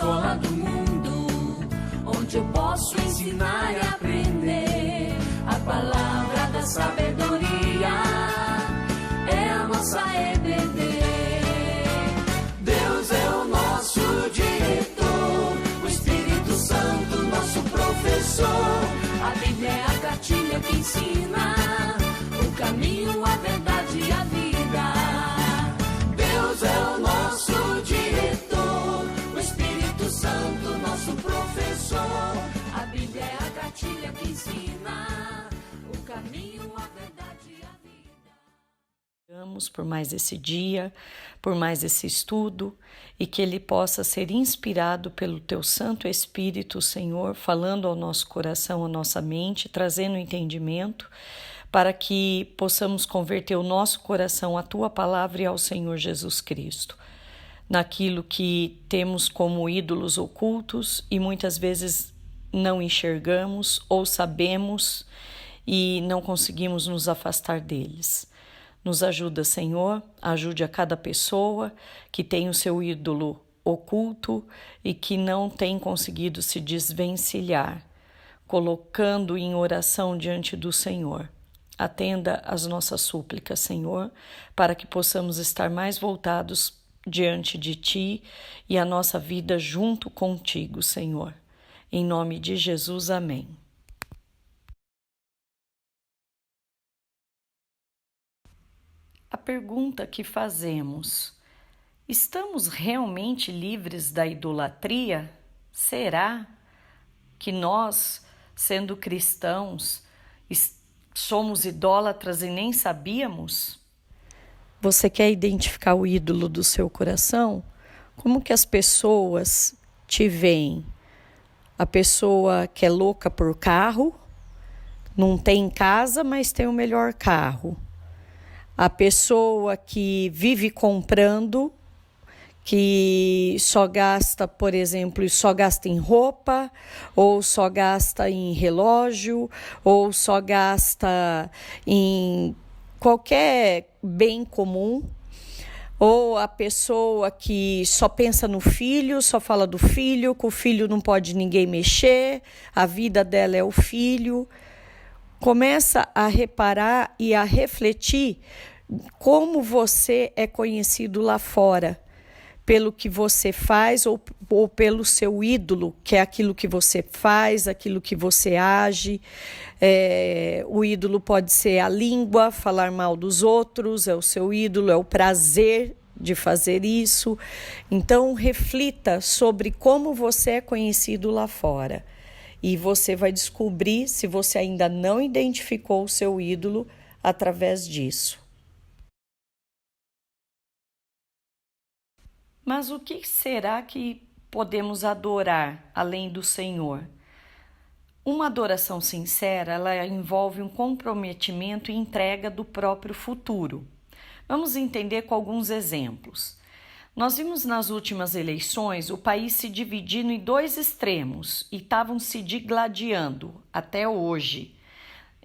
escola do mundo, onde eu posso ensinar e aprender. A palavra da sabedoria é a nossa EBD. Deus é o nosso diretor, o Espírito Santo nosso professor. A Bíblia é a cartilha que ensina o caminho, a verdade e a vida. Deus é o nosso diretor, o Espírito Santo nosso professor. A Bíblia é a cartilha que ensina o caminho, a verdade e a vida. Oramos por mais esse dia, por mais esse estudo, e que ele possa ser inspirado pelo teu Santo Espírito, Senhor, falando ao nosso coração, à nossa mente, trazendo entendimento, para que possamos converter o nosso coração à tua palavra e ao Senhor Jesus Cristo, naquilo que temos como ídolos ocultos e muitas vezes não enxergamos ou sabemos e não conseguimos nos afastar deles. Nos ajuda, Senhor, ajude a cada pessoa que tem o seu ídolo oculto e que não tem conseguido se desvencilhar, colocando em oração diante do Senhor. Atenda as nossas súplicas, Senhor, para que possamos estar mais voltados diante de Ti e a nossa vida junto contigo, Senhor. Em nome de Jesus, amém. A pergunta que fazemos: estamos realmente livres da idolatria? Será que nós, sendo cristãos, somos idólatras e nem sabíamos? Você quer identificar o ídolo do seu coração? Como que as pessoas te veem? A pessoa que é louca por carro, não tem casa, mas tem o melhor carro. A pessoa que vive comprando, que só gasta, por exemplo, só gasta em roupa, ou só gasta em relógio, ou só gasta em qualquer bem comum, ou a pessoa que só pensa no filho, só fala do filho, com o filho não pode ninguém mexer, a vida dela é o filho. Começa a reparar e a refletir como você é conhecido lá fora, pelo que você faz ou pelo seu ídolo, que é aquilo que você faz, aquilo que você age. O ídolo pode ser a língua, falar mal dos outros, é o seu ídolo, é o prazer de fazer isso. Então, reflita sobre como você é conhecido lá fora. E você vai descobrir se você ainda não identificou o seu ídolo através disso. Mas o que será que podemos adorar além do Senhor? Uma adoração sincera, ela envolve um comprometimento e entrega do próprio futuro. Vamos entender com alguns exemplos. Nós vimos nas últimas eleições o país se dividindo em dois extremos e estavam se digladiando até hoje,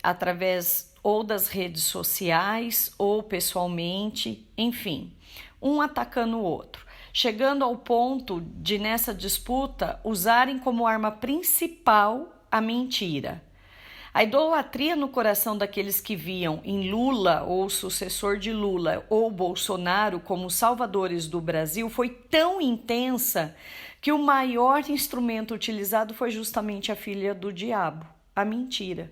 através ou das redes sociais ou pessoalmente, enfim, um atacando o outro, chegando ao ponto de, nessa disputa, usarem como arma principal a mentira. A idolatria no coração daqueles que viam em Lula, ou sucessor de Lula, ou Bolsonaro como salvadores do Brasil foi tão intensa que o maior instrumento utilizado foi justamente a filha do diabo, a mentira.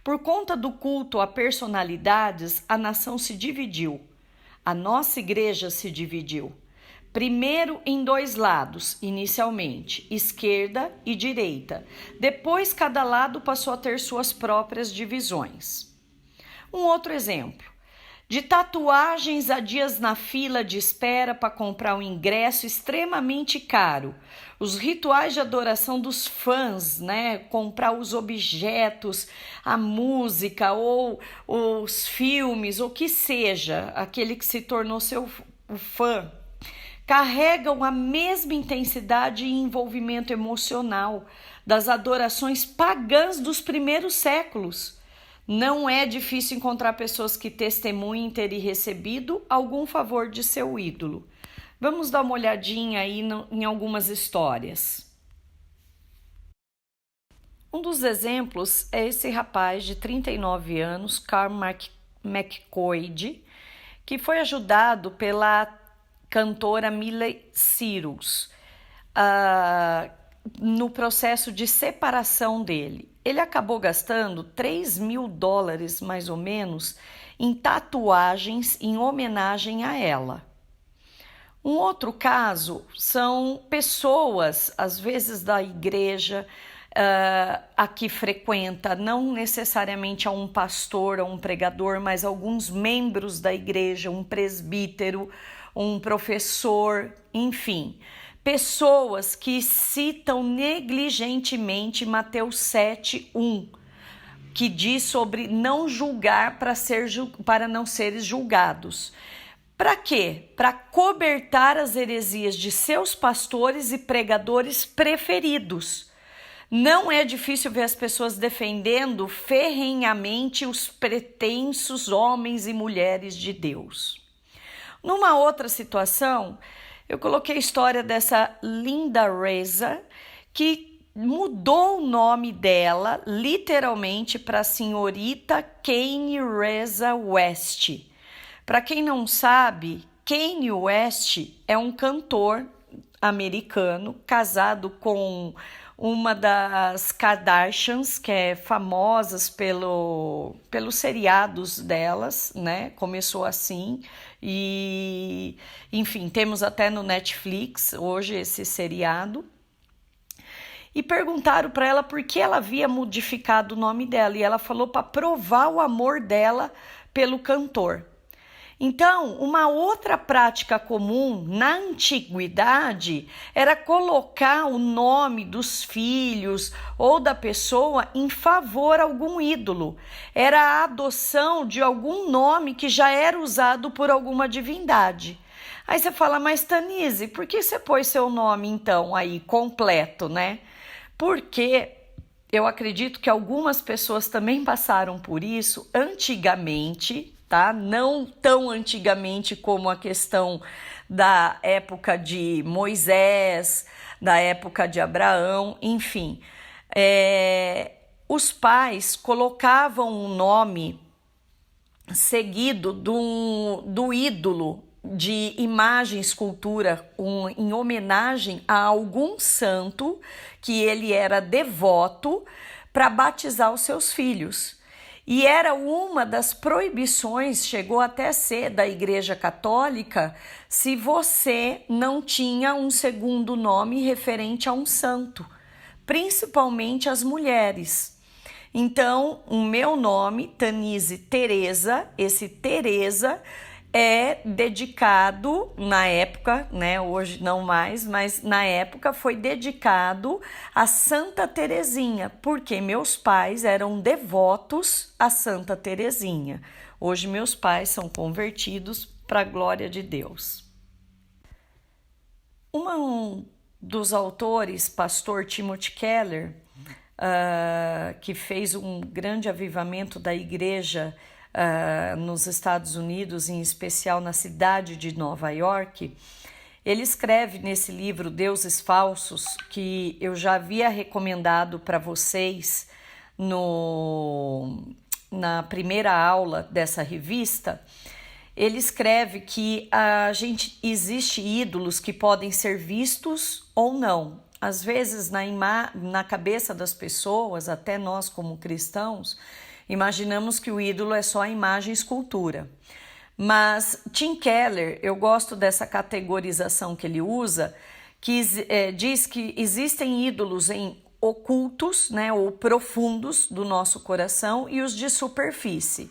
Por conta do culto a personalidades, a nação se dividiu. A nossa igreja se dividiu. Primeiro em dois lados, inicialmente, esquerda e direita. Depois, cada lado passou a ter suas próprias divisões. Um outro exemplo. De tatuagens a dias na fila de espera para comprar um ingresso extremamente caro. Os rituais de adoração dos fãs, né? Comprar os objetos, a música ou os filmes, o que seja, aquele que se tornou o fã. Carregam a mesma intensidade e envolvimento emocional das adorações pagãs dos primeiros séculos. Não é difícil encontrar pessoas que testemunhem terem recebido algum favor de seu ídolo. Vamos dar uma olhadinha aí em algumas histórias. Um dos exemplos é esse rapaz de 39 anos, Carl McCoy, que foi ajudado pela cantora Miley Cyrus no processo de separação dele. Ele acabou gastando $3.000, mais ou menos, em tatuagens em homenagem a ela. Um outro caso são pessoas, às vezes da igreja, a que frequenta, não necessariamente a um pastor, a um pregador, mas alguns membros da igreja, um presbítero, um professor, enfim, pessoas que citam negligentemente Mateus 7:1, que diz sobre não julgar para não seres julgados. Para quê? Para cobertar as heresias de seus pastores e pregadores preferidos. Não é difícil ver as pessoas defendendo ferrenhamente os pretensos homens e mulheres de Deus. Numa outra situação, eu coloquei a história dessa Linda Reza, que mudou o nome dela literalmente para senhorita Kanye Reza West. Para quem não sabe, Kanye West é um cantor americano casado com uma das Kardashians, que é famosas pelos seriados delas, né? Começou assim e, enfim, temos até no Netflix hoje esse seriado. E perguntaram para ela por que ela havia modificado o nome dela, e ela falou para provar o amor dela pelo cantor. Então, uma outra prática comum na antiguidade era colocar o nome dos filhos ou da pessoa em favor a algum ídolo. Era a adoção de algum nome que já era usado por alguma divindade. Aí você fala, mas Tanise, por que você pôs seu nome então aí completo, né? Porque eu acredito que algumas pessoas também passaram por isso antigamente, tá? Não tão antigamente como a questão da época de Moisés, da época de Abraão, enfim. Os pais colocavam um nome seguido do ídolo de imagem, escultura, em homenagem a algum santo que ele era devoto para batizar os seus filhos. E era uma das proibições, chegou até a ser da Igreja Católica, se você não tinha um segundo nome referente a um santo, principalmente as mulheres. Então, o meu nome, Tanise Teresa, esse Teresa é dedicado na época, né? Hoje não mais, mas na época foi dedicado a Santa Teresinha, porque meus pais eram devotos a Santa Teresinha. Hoje meus pais são convertidos para a glória de Deus. Um dos autores, pastor Timothy Keller, que fez um grande avivamento da igreja nos Estados Unidos, em especial na cidade de Nova York, ele escreve nesse livro Deuses Falsos, que eu já havia recomendado para vocês na primeira aula dessa revista. Ele escreve que existe ídolos que podem ser vistos ou não. Às vezes na cabeça das pessoas, até nós como cristãos, imaginamos que o ídolo é só a imagem e escultura. Mas Tim Keller, eu gosto dessa categorização que ele usa, que diz que existem ídolos ocultos, né, ou profundos do nosso coração e os de superfície.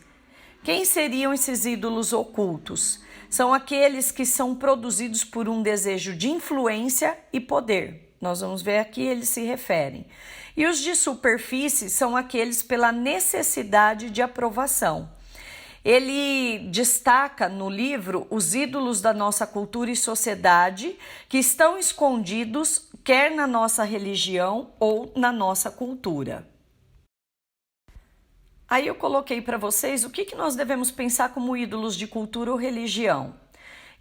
Quem seriam esses ídolos ocultos? São aqueles que são produzidos por um desejo de influência e poder. Nós vamos ver aqui, eles se referem. E os de superfície são aqueles pela necessidade de aprovação. Ele destaca no livro os ídolos da nossa cultura e sociedade que estão escondidos quer na nossa religião ou na nossa cultura. Aí eu coloquei para vocês o que nós devemos pensar como ídolos de cultura ou religião.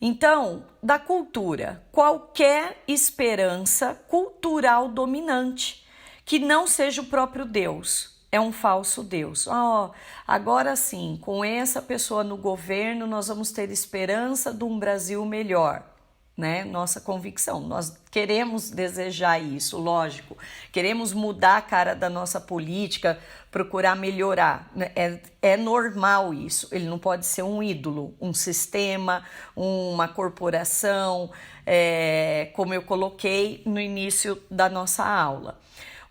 Então, da cultura, qualquer esperança cultural dominante que não seja o próprio Deus é um falso Deus. Agora sim, com essa pessoa no governo, nós vamos ter esperança de um Brasil melhor, né? Nossa convicção, nós queremos desejar isso, lógico, queremos mudar a cara da nossa política, procurar melhorar, é normal isso, ele não pode ser um ídolo, um sistema, uma corporação, como eu coloquei no início da nossa aula.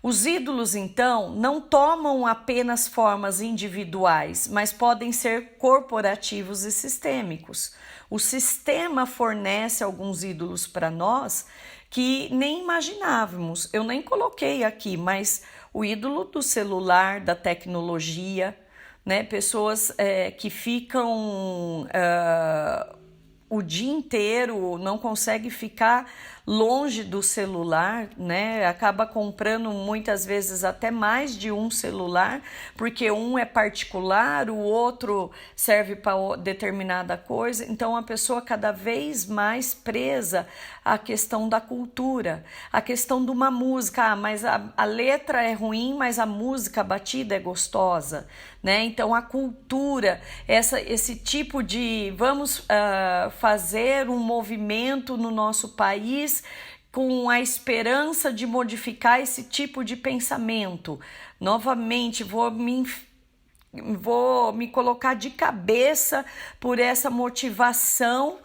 Os ídolos, então, não tomam apenas formas individuais, mas podem ser corporativos e sistêmicos. O sistema fornece alguns ídolos para nós que nem imaginávamos. Eu nem coloquei aqui, mas o ídolo do celular, da tecnologia, né? Pessoas que ficam o dia inteiro, não conseguem ficar longe do celular, né? Acaba comprando muitas vezes até mais de um celular, porque um é particular, o outro serve para determinada coisa. Então a pessoa cada vez mais presa à questão da cultura, a questão de uma música, mas a letra é ruim, mas a música batida é gostosa, né? Então a cultura, esse tipo de vamos fazer um movimento no nosso país com a esperança de modificar esse tipo de pensamento. Novamente, vou me colocar de cabeça por essa motivação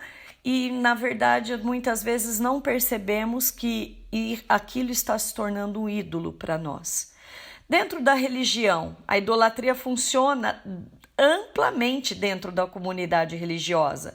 e, na verdade, muitas vezes não percebemos que aquilo está se tornando um ídolo para nós. Dentro da religião, a idolatria funciona amplamente dentro da comunidade religiosa,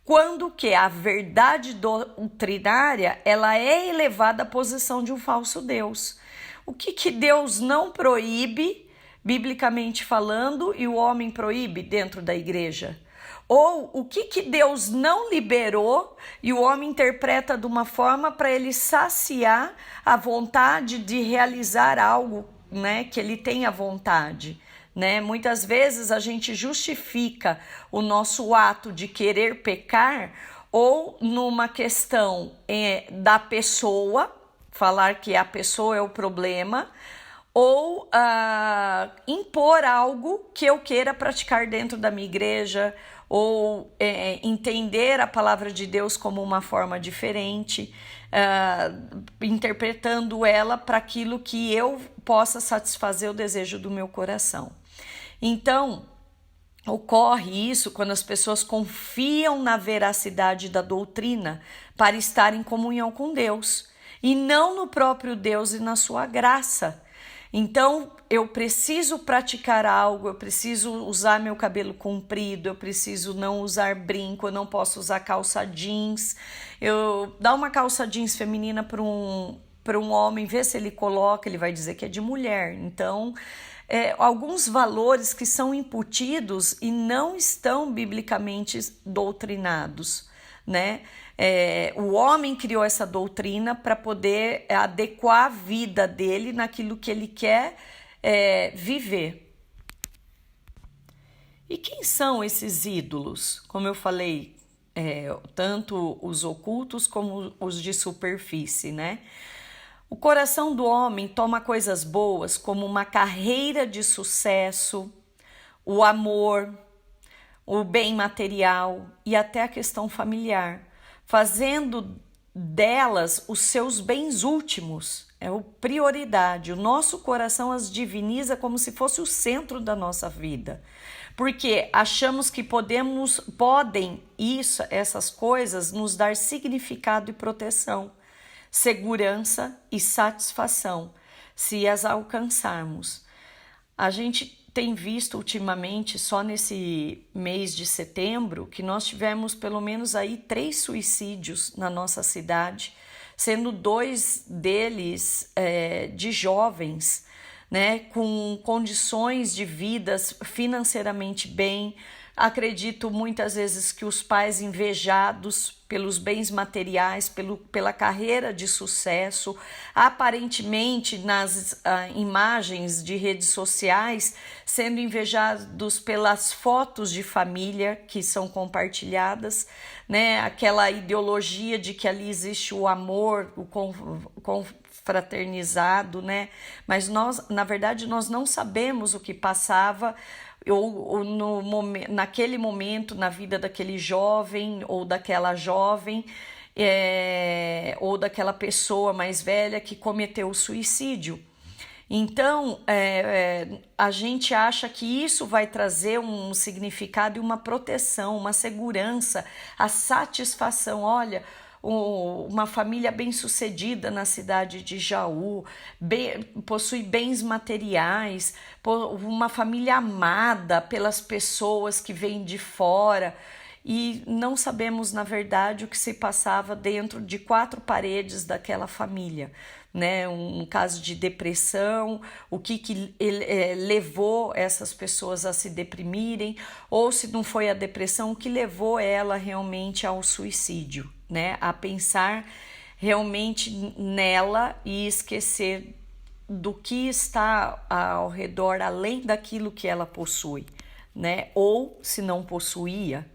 quando que a verdade doutrinária ela é elevada à posição de um falso Deus. O que Deus não proíbe, biblicamente falando, e o homem proíbe dentro da igreja? Ou o que Deus não liberou e o homem interpreta de uma forma para ele saciar a vontade de realizar algo, né, que ele tem a vontade. Né? Muitas vezes a gente justifica o nosso ato de querer pecar ou numa questão da pessoa, falar que a pessoa é o problema, ou impor algo que eu queira praticar dentro da minha igreja, ou entender a palavra de Deus como uma forma diferente, interpretando ela para aquilo que eu possa satisfazer o desejo do meu coração. Então, ocorre isso quando as pessoas confiam na veracidade da doutrina para estar em comunhão com Deus e não no próprio Deus e na sua graça. Então, eu preciso praticar algo, eu preciso usar meu cabelo comprido, eu preciso não usar brinco, eu não posso usar calça jeans. Eu dar uma calça jeans feminina para um homem, ver se ele coloca, ele vai dizer que é de mulher. Então, alguns valores que são imputidos e não estão biblicamente doutrinados, né? O homem criou essa doutrina para poder adequar a vida dele naquilo que ele quer viver. E quem são esses ídolos? Como eu falei, tanto os ocultos como os de superfície, né? O coração do homem toma coisas boas como uma carreira de sucesso, o amor, o bem material e até a questão familiar, fazendo delas os seus bens últimos, a prioridade. O nosso coração as diviniza como se fosse o centro da nossa vida, porque achamos que essas coisas nos dar significado e proteção, segurança e satisfação, se as alcançarmos. A gente tem visto ultimamente, só nesse mês de setembro, que nós tivemos pelo menos aí 3 suicídios na nossa cidade, sendo 2 deles de jovens, né, com condições de vidas financeiramente bem, Acredito muitas vezes que os pais invejados pelos bens materiais, pela carreira de sucesso, aparentemente nas imagens de redes sociais, sendo invejados pelas fotos de família que são compartilhadas, né? Aquela ideologia de que ali existe o amor, o confraternizado, né? Mas nós, na verdade, nós não sabemos o que passava ou naquele momento na vida daquele jovem ou daquela jovem, ou daquela pessoa mais velha que cometeu o suicídio. Então, a gente acha que isso vai trazer um significado e uma proteção, uma segurança, a satisfação. Olha, uma família bem-sucedida na cidade de Jaú, possui bens materiais, uma família amada pelas pessoas que vêm de fora, e não sabemos, na verdade, o que se passava dentro de 4 paredes daquela família, né? Um caso de depressão, o que levou essas pessoas a se deprimirem, ou se não foi a depressão, o que levou ela realmente ao suicídio, né? A pensar realmente nela e esquecer do que está ao redor, além daquilo que ela possui, né? Ou se não possuía,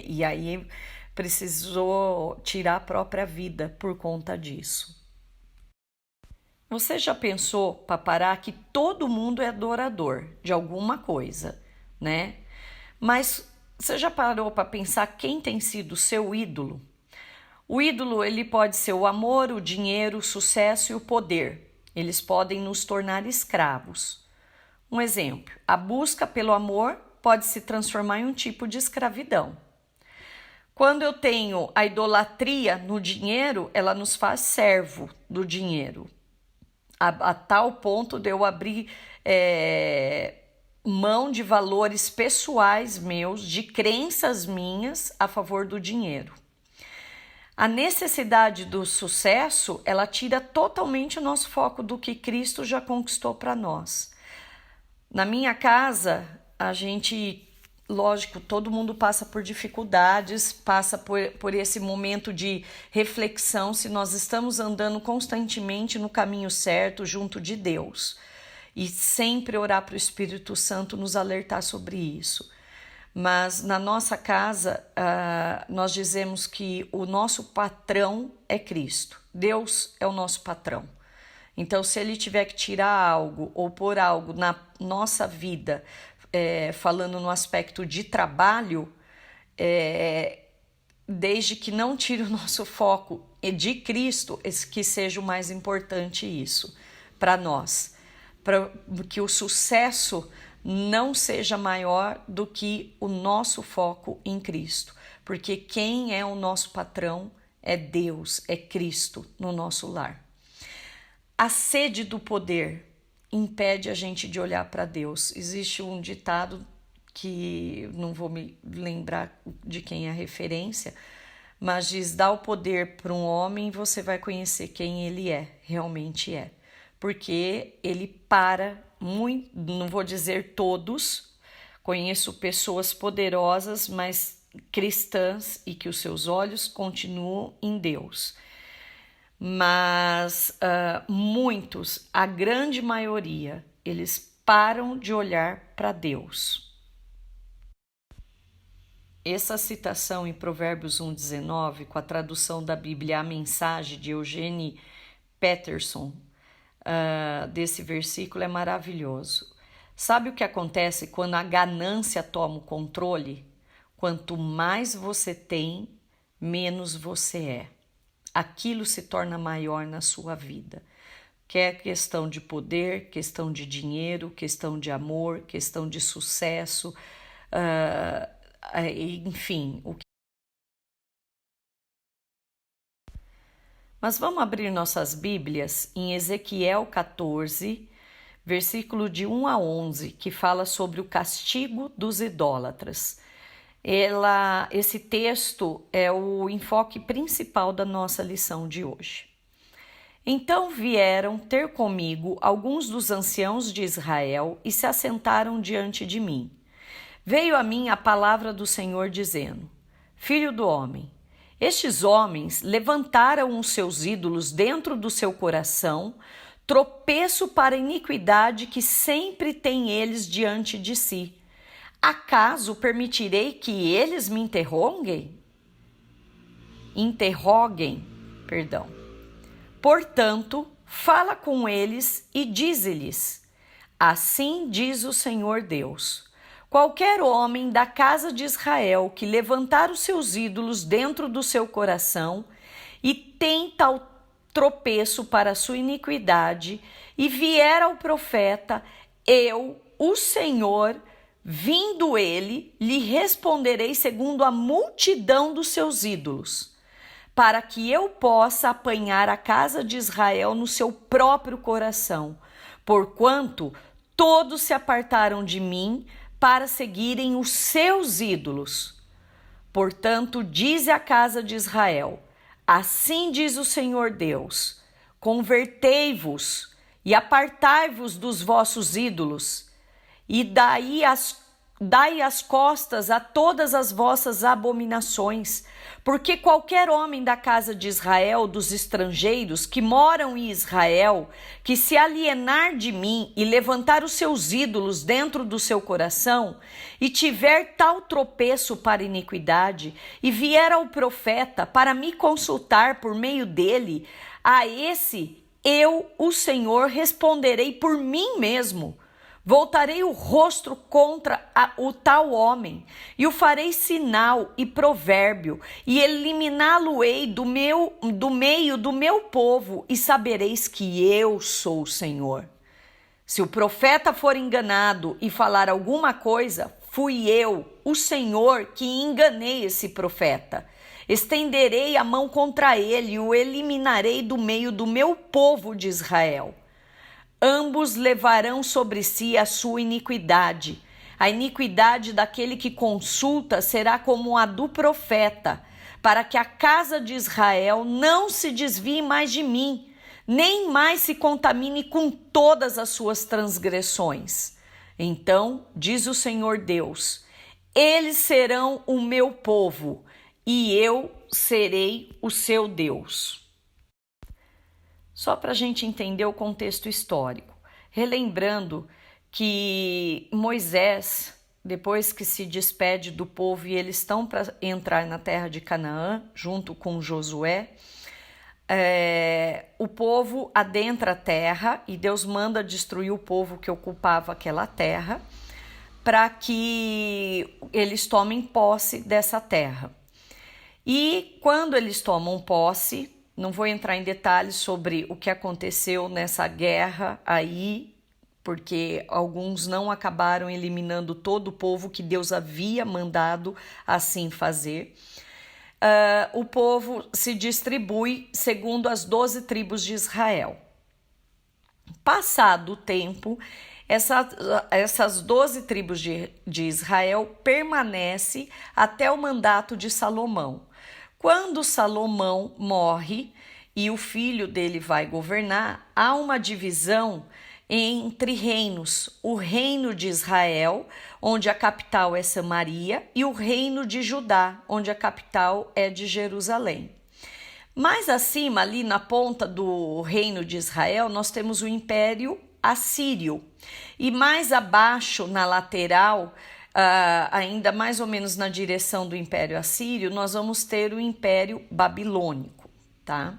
e aí precisou tirar a própria vida por conta disso. Você já pensou, para parar, que todo mundo é adorador de alguma coisa, né? Mas você já parou para pensar quem tem sido o seu ídolo? O ídolo, ele pode ser o amor, o dinheiro, o sucesso e o poder. Eles podem nos tornar escravos. Um exemplo, a busca pelo amor pode se transformar em um tipo de escravidão. Quando eu tenho a idolatria no dinheiro, ela nos faz servo do dinheiro, a tal ponto de eu abrir mão de valores pessoais meus, de crenças minhas a favor do dinheiro. A necessidade do sucesso, ela tira totalmente o nosso foco do que Cristo já conquistou para nós. Na minha casa, a gente, lógico, todo mundo passa por dificuldades, passa por esse momento de reflexão se nós estamos andando constantemente no caminho certo, junto de Deus. E sempre orar para o Espírito Santo nos alertar sobre isso. Mas na nossa casa, nós dizemos que o nosso patrão é Cristo. Deus é o nosso patrão. Então, se Ele tiver que tirar algo ou pôr algo na nossa vida, falando no aspecto de trabalho, desde que não tire o nosso foco de Cristo, que seja o mais importante isso para nós, para que o sucesso não seja maior do que o nosso foco em Cristo, porque quem é o nosso patrão é Deus, é Cristo no nosso lar. A sede do poder impede a gente de olhar para Deus. Existe um ditado que não vou me lembrar de quem é a referência, mas diz: dá o poder para um homem e você vai conhecer quem ele realmente é. Porque ele para muito, não vou dizer todos, conheço pessoas poderosas, mas cristãs, e que os seus olhos continuam em Deus. Mas muitos, a grande maioria, eles param de olhar para Deus. Essa citação em Provérbios 1,19, com a tradução da Bíblia A Mensagem, de Eugene Peterson, desse versículo é maravilhoso. Sabe o que acontece quando a ganância toma o controle? Quanto mais você tem, menos você é. Aquilo se torna maior na sua vida. Quer questão de poder, questão de dinheiro, questão de amor, questão de sucesso, enfim. Mas vamos abrir nossas Bíblias em Ezequiel 14, versículo de 1 a 11, que fala sobre o castigo dos idólatras. Esse texto é o enfoque principal da nossa lição de hoje. Então vieram ter comigo alguns dos anciãos de Israel e se assentaram diante de mim. Veio a mim a palavra do Senhor dizendo: Filho do homem, estes homens levantaram os seus ídolos dentro do seu coração, tropeço para a iniquidade que sempre tem eles diante de si. Acaso permitirei que eles me interroguem? Portanto, fala com eles e dize-lhes: Assim diz o Senhor Deus: qualquer homem da casa de Israel que levantar os seus ídolos dentro do seu coração e tem tal tropeço para a sua iniquidade e vier ao profeta, eu, o Senhor, vindo ele, lhe responderei segundo a multidão dos seus ídolos, para que eu possa apanhar a casa de Israel no seu próprio coração, porquanto todos se apartaram de mim para seguirem os seus ídolos. Portanto, dize à casa de Israel: assim diz o Senhor Deus: convertei-vos e apartai-vos dos vossos ídolos, e dai as costas a todas as vossas abominações, porque qualquer homem da casa de Israel, dos estrangeiros que moram em Israel, que se alienar de mim e levantar os seus ídolos dentro do seu coração, e tiver tal tropeço para iniquidade, e vier ao profeta para me consultar por meio dele, a esse eu, o Senhor, responderei por mim mesmo. Voltarei o rosto contra o tal homem, e o farei sinal e provérbio, e eliminá-lo-ei do meio do meu povo, e sabereis que eu sou o Senhor. Se o profeta for enganado e falar alguma coisa, fui eu, o Senhor, que enganei esse profeta. Estenderei a mão contra ele e o eliminarei do meio do meu povo de Israel. Ambos levarão sobre si a sua iniquidade. A iniquidade daquele que consulta será como a do profeta, para que a casa de Israel não se desvie mais de mim, nem mais se contamine com todas as suas transgressões. Então, diz o Senhor Deus: eles serão o meu povo, e eu serei o seu Deus. Só para a gente entender o contexto histórico, relembrando que Moisés, depois que se despede do povo e eles estão para entrar na terra de Canaã, junto com Josué, o povo adentra a terra e Deus manda destruir o povo que ocupava aquela terra para que eles tomem posse dessa terra. E quando eles tomam posse, não vou entrar em detalhes sobre o que aconteceu nessa guerra aí, porque alguns não acabaram eliminando todo o povo que Deus havia mandado assim fazer. O povo se distribui segundo as 12 tribos de Israel. Passado o tempo, essas 12 tribos de Israel permanecem até o mandato de Salomão. Quando Salomão morre e o filho dele vai governar, há uma divisão entre reinos: o reino de Israel, onde a capital é Samaria, e o reino de Judá, onde a capital é de Jerusalém. Mais acima, ali na ponta do reino de Israel, nós temos o Império Assírio, e mais abaixo, na lateral, ainda mais ou menos na direção do Império Assírio, nós vamos ter o Império Babilônico, tá?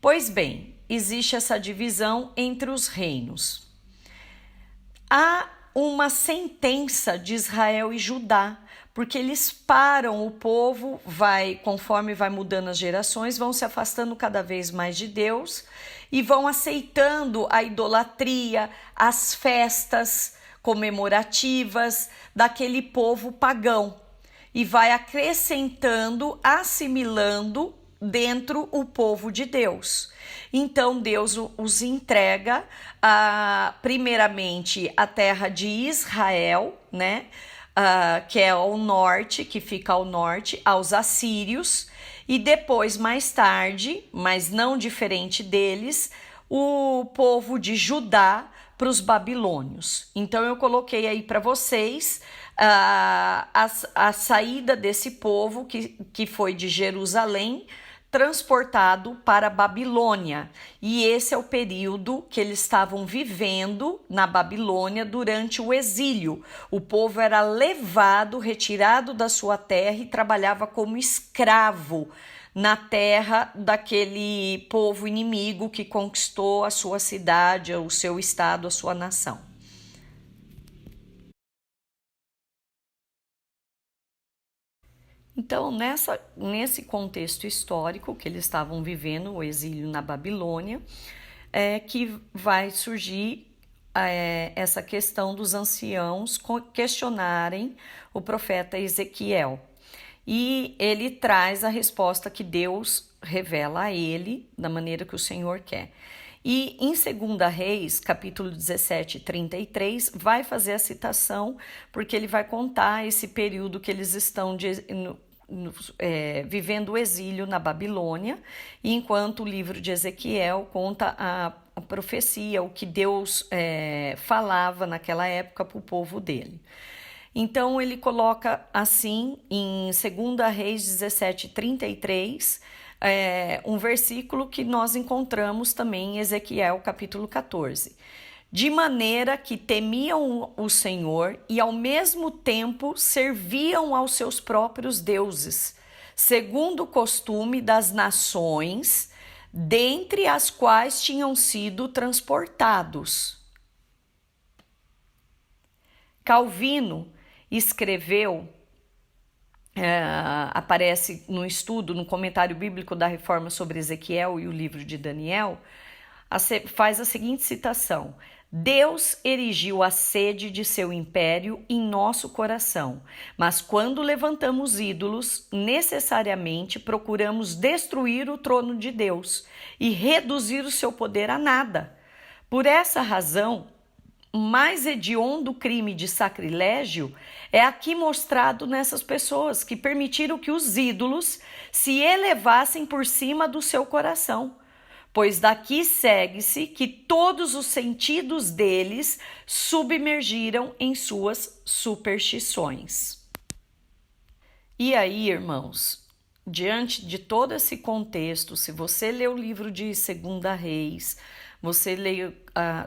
Pois bem, existe essa divisão entre os reinos. Há uma sentença de Israel e Judá, porque eles param, o povo conforme vai mudando as gerações, vão se afastando cada vez mais de Deus e vão aceitando a idolatria, as festas comemorativas daquele povo pagão, e vai acrescentando, assimilando dentro o povo de Deus. Então Deus os entrega primeiramente a terra de Israel, né? Que é ao norte, que fica ao norte, aos assírios, e depois, mais tarde, mas não diferente deles, o povo de Judá para os babilônios. Então eu coloquei aí para vocês a saída desse povo que foi de Jerusalém, transportado para a Babilônia. E esse é o período que eles estavam vivendo na Babilônia durante o exílio. O povo era levado, retirado da sua terra e trabalhava como escravo na terra daquele povo inimigo que conquistou a sua cidade, o seu estado, a sua nação. Então, nesse contexto histórico que eles estavam vivendo, o exílio na Babilônia, que vai surgir essa questão dos anciãos questionarem o profeta Ezequiel. E ele traz a resposta que Deus revela a ele, da maneira que o Senhor quer. E em 2 Reis, capítulo 17, 33, vai fazer a citação, porque ele vai contar esse período que eles estão vivendo o exílio na Babilônia, enquanto o livro de Ezequiel conta a profecia, o que Deus falava naquela época para o povo dele. Então ele coloca assim, em 2 Reis 17, 33, um versículo que nós encontramos também em Ezequiel capítulo 14. De maneira que temiam o Senhor e ao mesmo tempo serviam aos seus próprios deuses, segundo o costume das nações, dentre as quais tinham sido transportados. Calvino escreveu, aparece no estudo, no comentário bíblico da Reforma sobre Ezequiel e o livro de Daniel, faz a seguinte citação: Deus erigiu a sede de seu império em nosso coração, mas quando levantamos ídolos, necessariamente procuramos destruir o trono de Deus e reduzir o seu poder a nada. Por essa razão, o mais hediondo crime de sacrilégio é aqui mostrado nessas pessoas que permitiram que os ídolos se elevassem por cima do seu coração, pois daqui segue-se que todos os sentidos deles submergiram em suas superstições. E aí, irmãos, diante de todo esse contexto, se você ler o livro de 2 Reis, você lê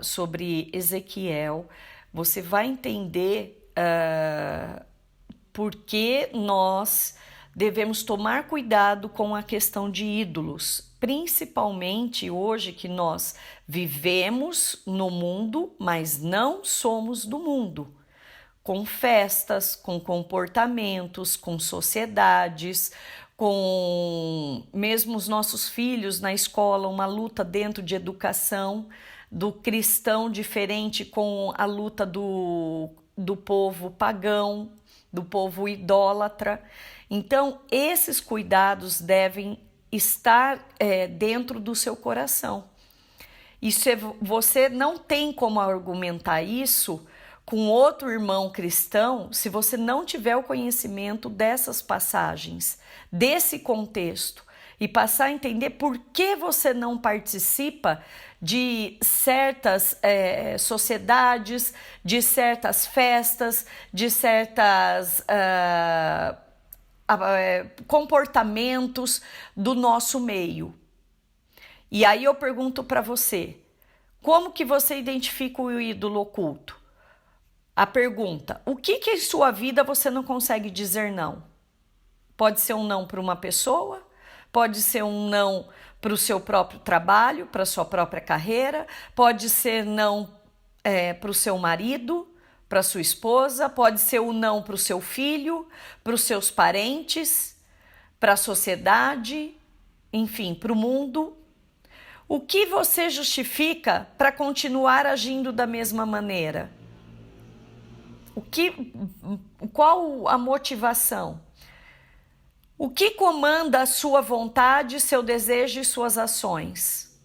sobre Ezequiel, você vai entender por que nós devemos tomar cuidado com a questão de ídolos, principalmente hoje que nós vivemos no mundo, mas não somos do mundo, com festas, com comportamentos, com sociedades, com mesmo os nossos filhos na escola, uma luta dentro de educação, do cristão diferente com a luta do povo pagão, do povo idólatra. Então, esses cuidados devem estar dentro do seu coração. E se você não tem como argumentar isso com outro irmão cristão, se você não tiver o conhecimento dessas passagens, desse contexto, e passar a entender por que você não participa de certas sociedades, de certas festas, de certos comportamentos do nosso meio. E aí eu pergunto para você, como que você identifica o ídolo oculto? A pergunta, o que em sua vida você não consegue dizer não? Pode ser um não para uma pessoa, pode ser um não para o seu próprio trabalho, para a sua própria carreira, pode ser não para o seu marido, para sua esposa, pode ser um não para o seu filho, para os seus parentes, para a sociedade, enfim, para o mundo. O que você justifica para continuar agindo da mesma maneira? Qual a motivação? O que comanda a sua vontade, seu desejo e suas ações?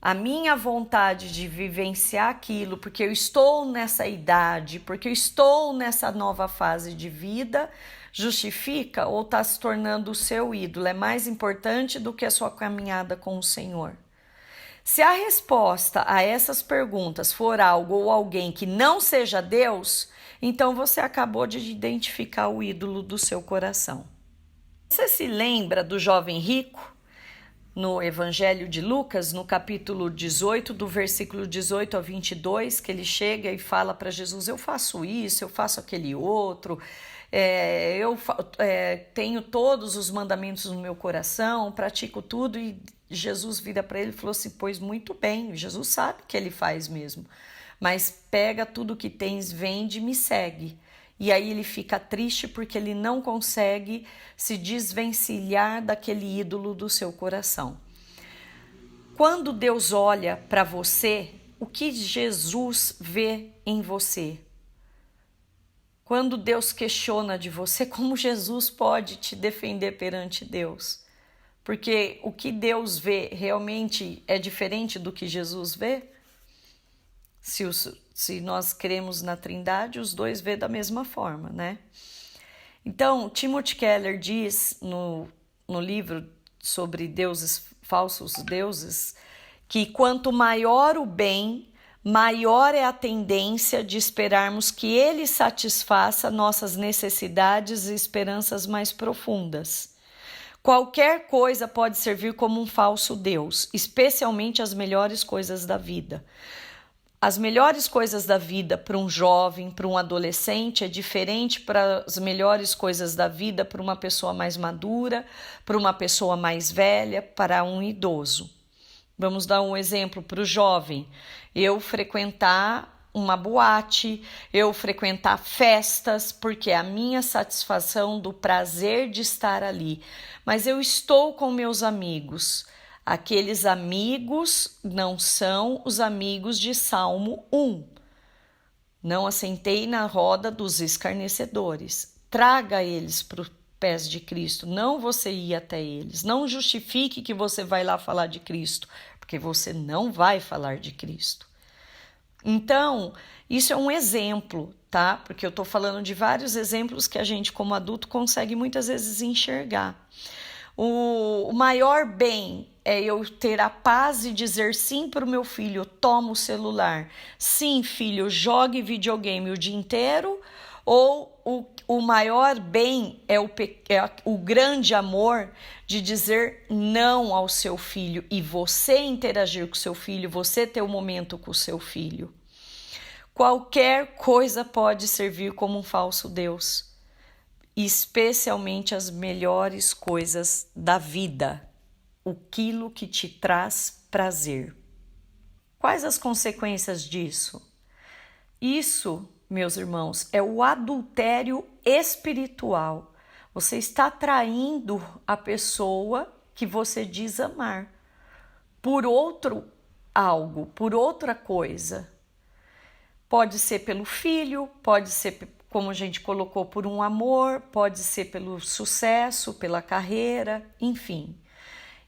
A minha vontade de vivenciar aquilo, porque eu estou nessa idade, porque eu estou nessa nova fase de vida, justifica ou está se tornando o seu ídolo? É mais importante do que a sua caminhada com o Senhor? Se a resposta a essas perguntas for algo ou alguém que não seja Deus, então você acabou de identificar o ídolo do seu coração. Você se lembra do jovem rico? No Evangelho de Lucas, no capítulo 18, do versículo 18 a 22, que ele chega e fala para Jesus, eu faço isso, eu faço aquele outro, eu tenho todos os mandamentos no meu coração, pratico tudo, e Jesus vira para ele e falou assim, pois muito bem, Jesus sabe que ele faz mesmo, mas pega tudo que tens, vende e me segue. E aí ele fica triste porque ele não consegue se desvencilhar daquele ídolo do seu coração. Quando Deus olha para você, o que Jesus vê em você? Quando Deus questiona de você, como Jesus pode te defender perante Deus? Porque o que Deus vê realmente é diferente do que Jesus vê? Se nós cremos na Trindade, os dois vê da mesma forma, né? Então, Timothy Keller diz no livro sobre deuses, falsos deuses, que quanto maior o bem, maior é a tendência de esperarmos que ele satisfaça nossas necessidades e esperanças mais profundas. Qualquer coisa pode servir como um falso Deus, especialmente as melhores coisas da vida. As melhores coisas da vida para um jovem, para um adolescente, é diferente para as melhores coisas da vida para uma pessoa mais madura, para uma pessoa mais velha, para um idoso. Vamos dar um exemplo para o jovem. Eu frequentar uma boate, eu frequentar festas, porque é a minha satisfação do prazer de estar ali. Mas eu estou com meus amigos. Aqueles amigos não são os amigos de Salmo 1. Não assentei na roda dos escarnecedores. Traga eles para os pés de Cristo. Não você ir até eles. Não justifique que você vai lá falar de Cristo, porque você não vai falar de Cristo. Então, isso é um exemplo, tá? Porque eu estou falando de vários exemplos que a gente, como adulto, consegue muitas vezes enxergar. O maior bem é eu ter a paz e dizer sim para o meu filho, toma o celular. Sim, filho, jogue videogame o dia inteiro. Ou o maior bem é o grande amor de dizer não ao seu filho e você interagir com o seu filho, você ter um momento com o seu filho. Qualquer coisa pode servir como um falso Deus. Especialmente as melhores coisas da vida, aquilo que te traz prazer. Quais as consequências disso? Isso, meus irmãos, é o adultério espiritual. Você está traindo a pessoa que você diz amar por outro algo, por outra coisa. Pode ser pelo filho, pode ser, como a gente colocou, por um amor, pode ser pelo sucesso, pela carreira, enfim.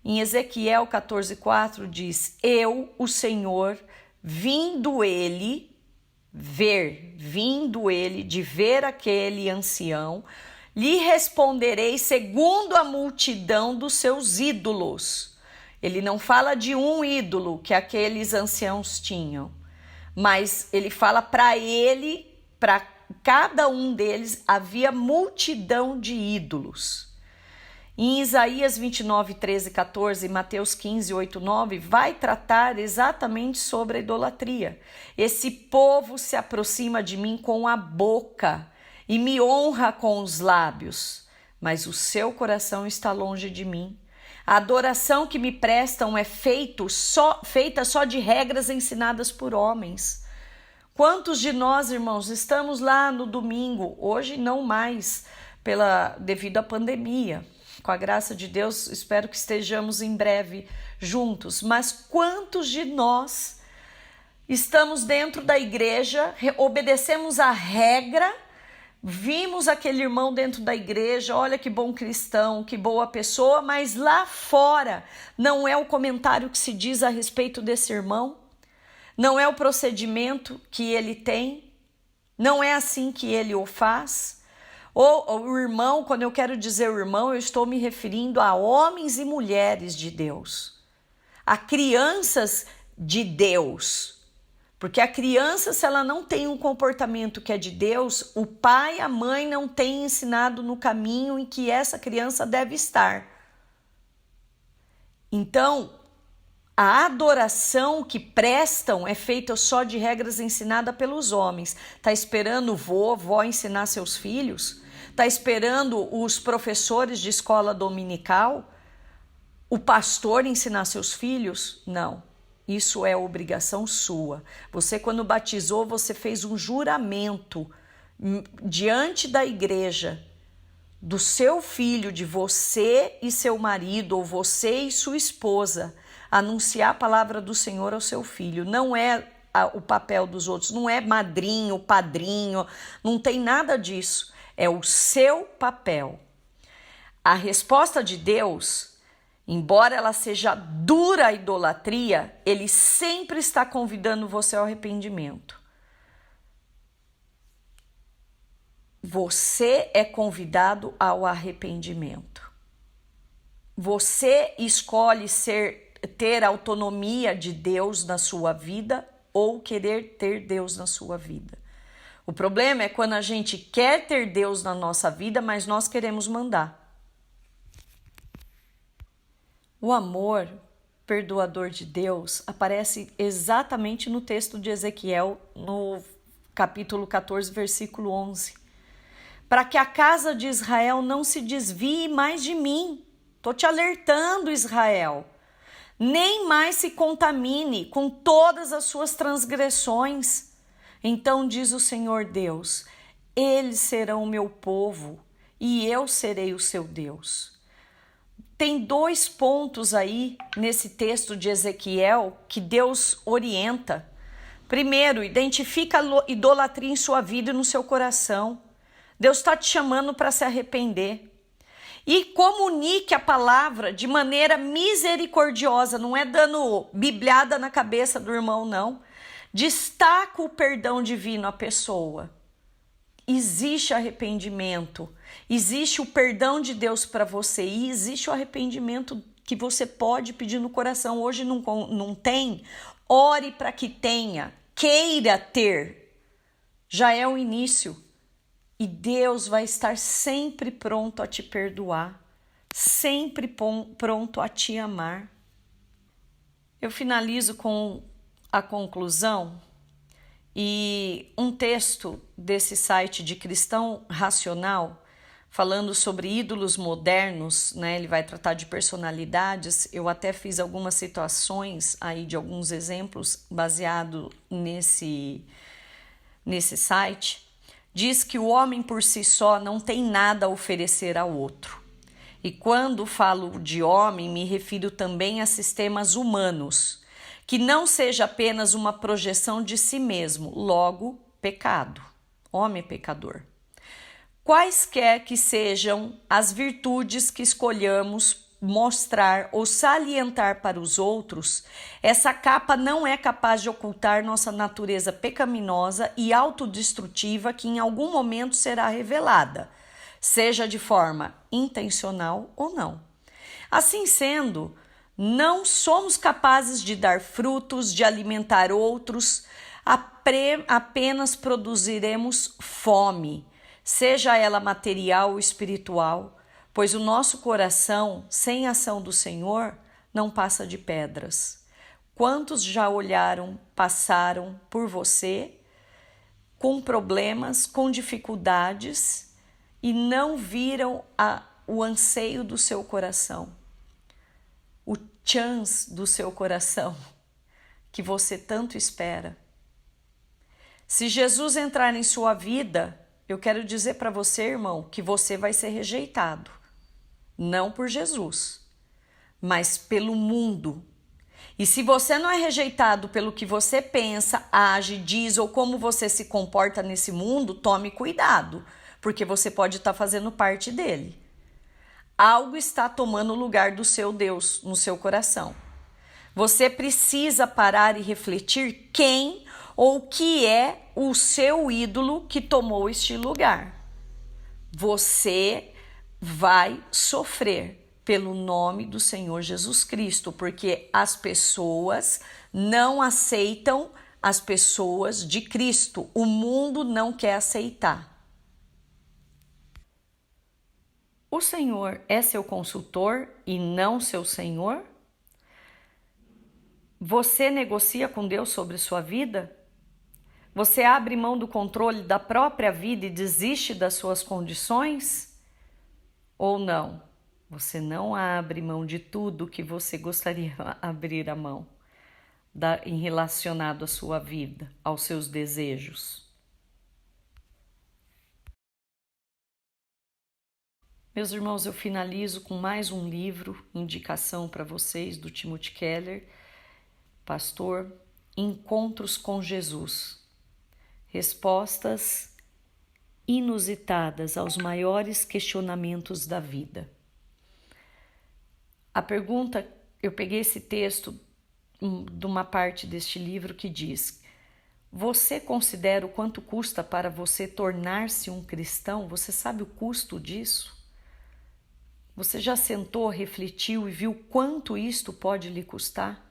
Em Ezequiel 14:4 diz, eu, o Senhor, vindo ele de ver aquele ancião, lhe responderei segundo a multidão dos seus ídolos. Ele não fala de um ídolo que aqueles anciãos tinham, mas ele fala para ele, para cada um deles havia multidão de ídolos. Em Isaías 29, 13, 14 e Mateus 15, 8, 9, vai tratar exatamente sobre a idolatria. Esse povo se aproxima de mim com a boca e me honra com os lábios, mas o seu coração está longe de mim. A adoração que me prestam é feita só de regras ensinadas por homens. Quantos de nós, irmãos, estamos lá no domingo, hoje não mais, devido à pandemia. Com a graça de Deus, espero que estejamos em breve juntos. Mas quantos de nós estamos dentro da igreja, obedecemos a regra, vimos aquele irmão dentro da igreja, olha que bom cristão, que boa pessoa, mas lá fora não é o comentário que se diz a respeito desse irmão? Não é o procedimento que ele tem? Não é assim que ele o faz? Ou o irmão, quando eu quero dizer o irmão, eu estou me referindo a homens e mulheres de Deus, a crianças de Deus. Porque a criança, se ela não tem um comportamento que é de Deus, o pai e a mãe não têm ensinado no caminho em que essa criança deve estar. Então, a adoração que prestam é feita só de regras ensinadas pelos homens. Tá esperando vó ensinar seus filhos? Tá esperando os professores de escola dominical? O pastor ensinar seus filhos? Não. Isso é obrigação sua. Você, quando batizou, você fez um juramento diante da igreja do seu filho, de você e seu marido, ou você e sua esposa, anunciar a palavra do Senhor ao seu filho. Não é o papel dos outros, não é madrinho, padrinho, não tem nada disso. É o seu papel. A resposta de Deus, embora ela seja dura a idolatria, ele sempre está convidando você ao arrependimento. Você é convidado ao arrependimento. Você escolhe ter autonomia de Deus na sua vida ou querer ter Deus na sua vida. O problema é quando a gente quer ter Deus na nossa vida, mas nós queremos mandar. O amor perdoador de Deus aparece exatamente no texto de Ezequiel, no capítulo 14, versículo 11. Para que a casa de Israel não se desvie mais de mim. Estou te alertando, Israel. Nem mais se contamine com todas as suas transgressões. Então diz o Senhor Deus, eles serão o meu povo e eu serei o seu Deus. Tem 2 pontos aí nesse texto de Ezequiel que Deus orienta. Primeiro, identifica a idolatria em sua vida e no seu coração. Deus está te chamando para se arrepender. E comunique a palavra de maneira misericordiosa, não é dando bibliada na cabeça do irmão, não. Destaca o perdão divino à pessoa. Existe arrependimento, existe o perdão de Deus para você e existe o arrependimento que você pode pedir no coração. Hoje não tem, ore para que tenha, queira ter. Já é o início. E Deus vai estar sempre pronto a te perdoar, sempre pronto a te amar. Eu finalizo com a conclusão e um texto desse site de Cristão Racional, falando sobre ídolos modernos, né? Ele vai tratar de personalidades. Eu até fiz algumas situações aí de alguns exemplos baseado nesse site. Diz que o homem por si só não tem nada a oferecer ao outro. E quando falo de homem, me refiro também a sistemas humanos, que não seja apenas uma projeção de si mesmo, logo, pecado. Homem é pecador. Quaisquer que sejam as virtudes que escolhamos mostrar ou salientar para os outros, essa capa não é capaz de ocultar nossa natureza pecaminosa e autodestrutiva que em algum momento será revelada, seja de forma intencional ou não. Assim sendo, não somos capazes de dar frutos, de alimentar outros, apenas produziremos fome, seja ela material ou espiritual, pois o nosso coração, sem ação do Senhor, não passa de pedras. Quantos já passaram por você com problemas, com dificuldades e não viram o anseio do seu coração, o chance do seu coração que você tanto espera? Se Jesus entrar em sua vida, eu quero dizer para você, irmão, que você vai ser rejeitado. Não por Jesus, mas pelo mundo. E se você não é rejeitado pelo que você pensa, age, diz ou como você se comporta nesse mundo, tome cuidado, porque você pode estar fazendo parte dele. Algo está tomando o lugar do seu Deus no seu coração. Você precisa parar e refletir quem ou o que é o seu ídolo que tomou este lugar. Você vai sofrer pelo nome do Senhor Jesus Cristo, porque as pessoas não aceitam as pessoas de Cristo. O mundo não quer aceitar. O Senhor é seu consultor e não seu Senhor? Você negocia com Deus sobre sua vida? Você abre mão do controle da própria vida e desiste das suas condições? Ou não? Você não abre mão de tudo que você gostaria de abrir a mão em relacionado à sua vida, aos seus desejos. Meus irmãos, eu finalizo com mais um livro, indicação para vocês, do Timothy Keller, pastor, Encontros com Jesus. Respostas inusitadas aos maiores questionamentos da vida. A pergunta, eu peguei esse texto de uma parte deste livro que diz: você considera o quanto custa para você tornar-se um cristão? Você sabe o custo disso? Você já sentou, refletiu e viu quanto isto pode lhe custar?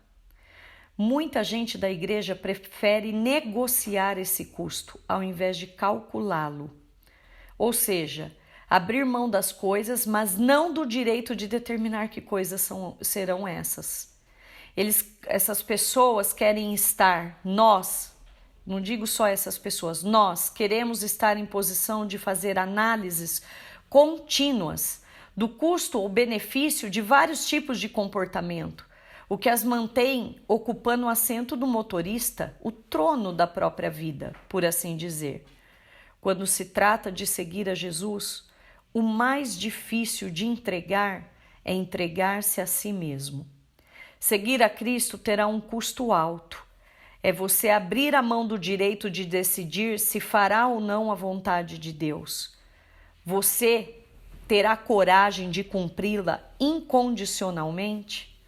Muita gente da igreja prefere negociar esse custo ao invés de calculá-lo. Ou seja, abrir mão das coisas, mas não do direito de determinar que coisas serão essas. Essas pessoas querem estar, não digo só essas pessoas, nós queremos estar em posição de fazer análises contínuas do custo ou benefício de vários tipos de comportamento, o que as mantém ocupando o assento do motorista, o trono da própria vida, por assim dizer. Quando se trata de seguir a Jesus, o mais difícil de entregar é entregar-se a si mesmo. Seguir a Cristo terá um custo alto. É você abrir a mão do direito de decidir se fará ou não a vontade de Deus. Você terá coragem de cumpri-la incondicionalmente?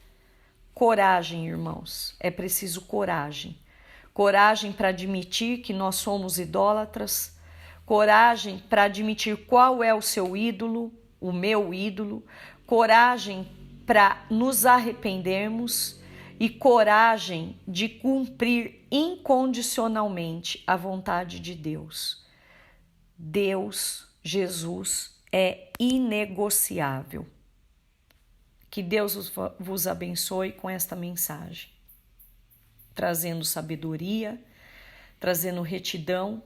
Coragem, irmãos, é preciso coragem. Coragem para admitir que nós somos idólatras, coragem para admitir qual é o seu ídolo, o meu ídolo, coragem para nos arrependermos e coragem de cumprir incondicionalmente a vontade de Deus. Deus, Jesus, é inegociável. Que Deus vos abençoe com esta mensagem, trazendo sabedoria, trazendo retidão,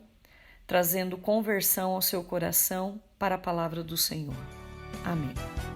trazendo conversão ao seu coração para a palavra do Senhor. Amém.